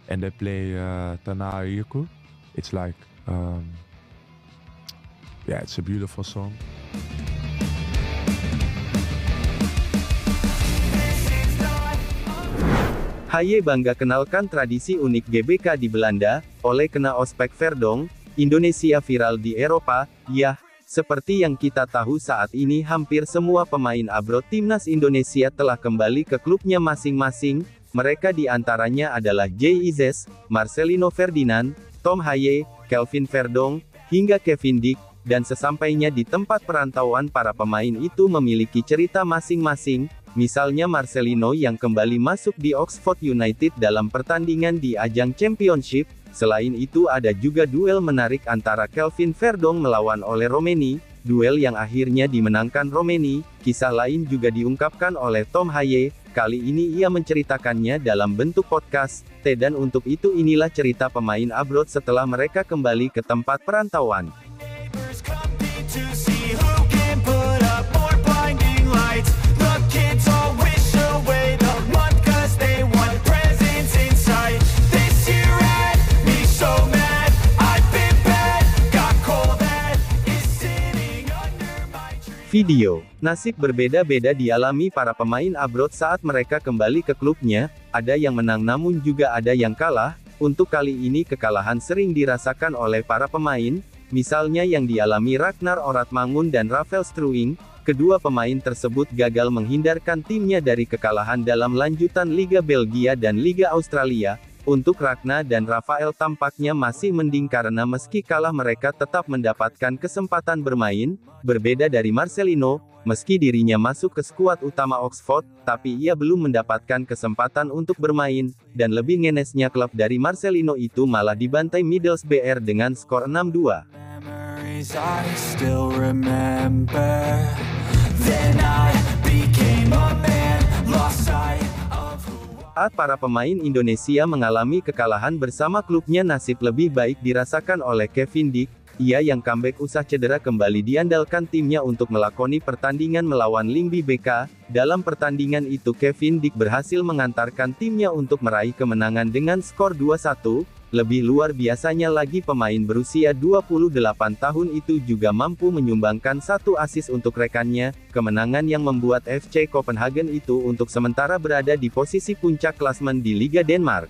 and they play Tanah Airku. It's like, yeah, it's a beautiful song. Haye bangga kenalkan tradisi unik GBK di Belanda, oleh kena ospek Verdong, Indonesia viral di Eropa. Yah, seperti yang kita tahu saat ini hampir semua pemain abroad timnas Indonesia telah kembali ke klubnya masing-masing. Mereka di antaranya adalah Jay Ises, Marcelino Ferdinand, Tom Haye, Kelvin Verdong, hingga Kevin Dick, dan sesampainya di tempat perantauan para pemain itu memiliki cerita masing-masing. Misalnya Marcelino yang kembali masuk di Oxford United dalam pertandingan di ajang Championship. Selain itu ada juga duel menarik antara Kelvin Verdong melawan Ole Romeni, duel yang akhirnya dimenangkan Romeni. Kisah lain juga diungkapkan oleh Tom Haye, kali ini ia menceritakannya dalam bentuk podcast. Dan untuk itu inilah cerita pemain abroad setelah mereka kembali ke tempat perantauan. Video. Nasib berbeda-beda dialami para pemain abroad saat mereka kembali ke klubnya, ada yang menang namun juga ada yang kalah. Untuk kali ini kekalahan sering dirasakan oleh para pemain, misalnya yang dialami Ragnar Oratmangun dan Rafael Struwing. Kedua pemain tersebut gagal menghindarkan timnya dari kekalahan dalam lanjutan Liga Belgia dan Liga Australia. Untuk Ragnar dan Rafael tampaknya masih mending karena meski kalah mereka tetap mendapatkan kesempatan bermain. Berbeda dari Marcelino, meski dirinya masuk ke skuad utama Oxford, tapi ia belum mendapatkan kesempatan untuk bermain, dan lebih ngenesnya klub dari Marcelino itu malah dibantai Middlesbrough dengan skor 6-2. Saat para pemain Indonesia mengalami kekalahan bersama klubnya, nasib lebih baik dirasakan oleh Kevin Dick. Ia yang comeback usah cedera kembali diandalkan timnya untuk melakoni pertandingan melawan Lyngby BK. Dalam pertandingan itu Kevin Dick berhasil mengantarkan timnya untuk meraih kemenangan dengan skor 2-1. Lebih luar biasanya lagi pemain berusia 28 tahun itu juga mampu menyumbangkan 1 assist untuk rekannya, kemenangan yang membuat FC Copenhagen itu untuk sementara berada di posisi puncak klasemen di Liga Denmark.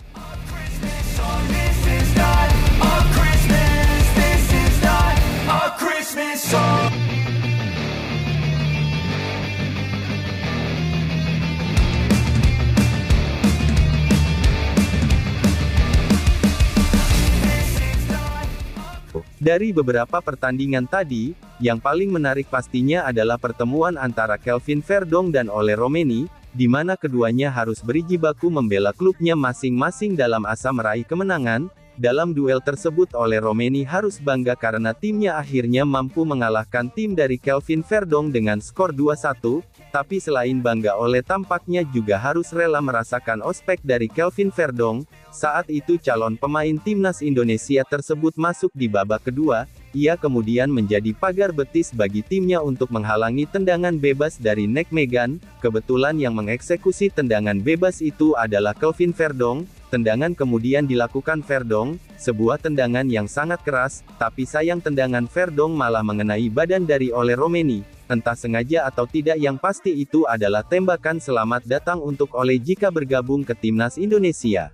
Dari beberapa pertandingan tadi, yang paling menarik pastinya adalah pertemuan antara Kelvin Verdong dan Ole Romeni, di mana keduanya harus berjibaku membela klubnya masing-masing dalam asa meraih kemenangan. Dalam duel tersebut Ole Romeni harus bangga karena timnya akhirnya mampu mengalahkan tim dari Kelvin Verdong dengan skor 2-1, tapi selain bangga Ole tampaknya juga harus rela merasakan ospek dari Kelvin Verdong. Saat itu calon pemain timnas Indonesia tersebut masuk di babak kedua, ia kemudian menjadi pagar betis bagi timnya untuk menghalangi tendangan bebas dari Nick Megan. Kebetulan yang mengeksekusi tendangan bebas itu adalah Kelvin Verdong. Tendangan kemudian dilakukan Verdong, sebuah tendangan yang sangat keras, tapi sayang tendangan Verdong malah mengenai badan dari Ole Romeni. Entah sengaja atau tidak, yang pasti itu adalah tembakan selamat datang untuk Ole jika bergabung ke timnas Indonesia.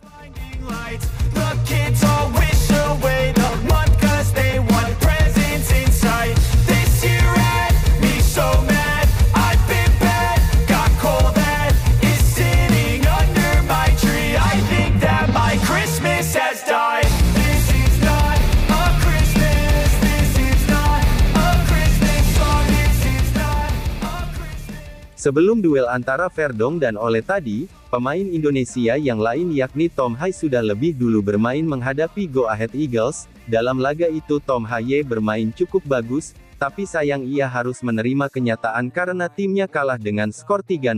Sebelum duel antara Verdong dan Ole tadi, pemain Indonesia yang lain yakni Tom Haye sudah lebih dulu bermain menghadapi Go Ahead Eagles. Dalam laga itu Tom Haye bermain cukup bagus, tapi sayang ia harus menerima kenyataan karena timnya kalah dengan skor 3-0.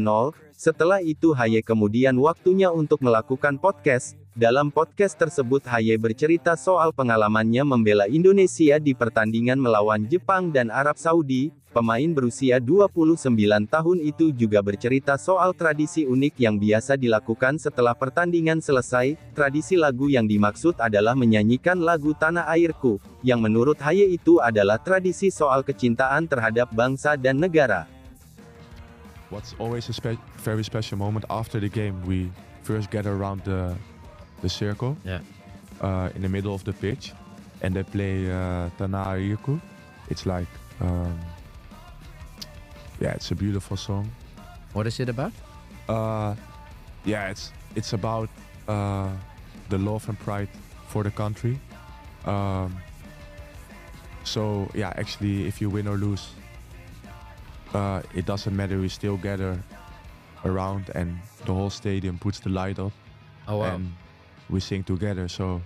Setelah itu Haye kemudian waktunya untuk melakukan podcast. Dalam podcast tersebut Haye bercerita soal pengalamannya membela Indonesia di pertandingan melawan Jepang dan Arab Saudi. Pemain berusia 29 tahun itu juga bercerita soal tradisi unik yang biasa dilakukan setelah pertandingan selesai. Tradisi lagu yang dimaksud adalah menyanyikan lagu Tanah Airku, yang menurut Haye itu adalah tradisi soal kecintaan terhadap bangsa dan negara. What's always a very special moment after the game, we first gather around the circle, in the middle of the pitch, and they play Tanah Airku. It's like, it's a beautiful song. What is it about? It's about the love and pride for the country. Actually, if you win or lose, it doesn't matter. We still gather around, and the whole stadium puts the light up. Oh wow! And we sing together. So,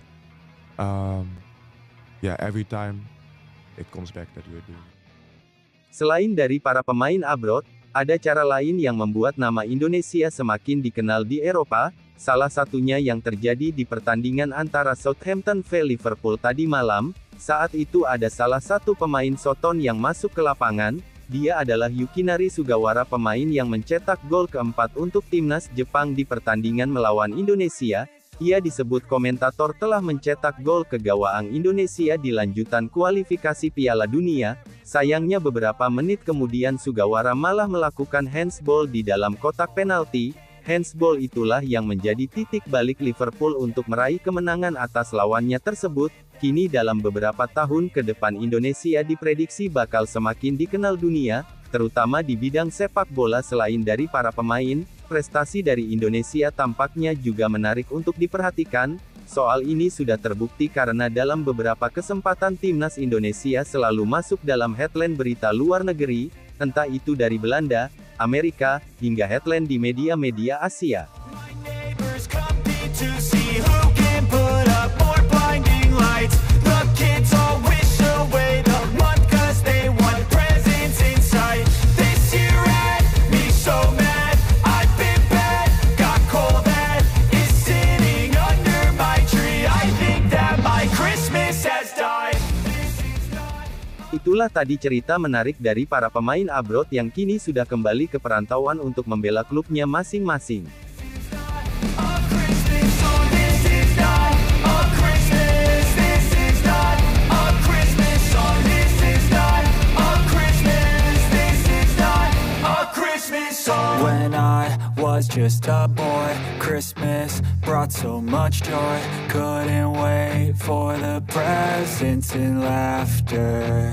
every time it comes back that we're doing it. Selain dari para pemain abroad, ada cara lain yang membuat nama Indonesia semakin dikenal di Eropa, salah satunya yang terjadi di pertandingan antara Southampton v Liverpool tadi malam. Saat itu ada salah satu pemain Soton yang masuk ke lapangan, dia adalah Yukinari Sugawara, pemain yang mencetak gol keempat untuk timnas Jepang di pertandingan melawan Indonesia. Ia disebut komentator telah mencetak gol ke gawang Indonesia di lanjutan kualifikasi Piala Dunia. Sayangnya beberapa menit kemudian Sugawara malah melakukan handsball di dalam kotak penalti. Handsball itulah yang menjadi titik balik Liverpool untuk meraih kemenangan atas lawannya tersebut. Kini dalam beberapa tahun ke depan Indonesia diprediksi bakal semakin dikenal dunia, terutama di bidang sepak bola. Selain dari para pemain, prestasi dari Indonesia tampaknya juga menarik untuk diperhatikan. Soal ini sudah terbukti karena dalam beberapa kesempatan timnas Indonesia selalu masuk dalam headline berita luar negeri, entah itu dari Belanda, Amerika, hingga headline di media-media Asia. Itulah tadi cerita menarik dari para pemain abroad yang kini sudah kembali ke perantauan untuk membela klubnya masing-masing. When I was just a boy, Christmas brought so much joy. Couldn't wait for the presents and laughter.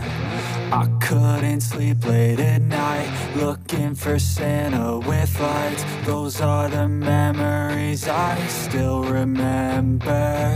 I couldn't sleep late at night, looking for Santa with lights. Those are the memories I still remember.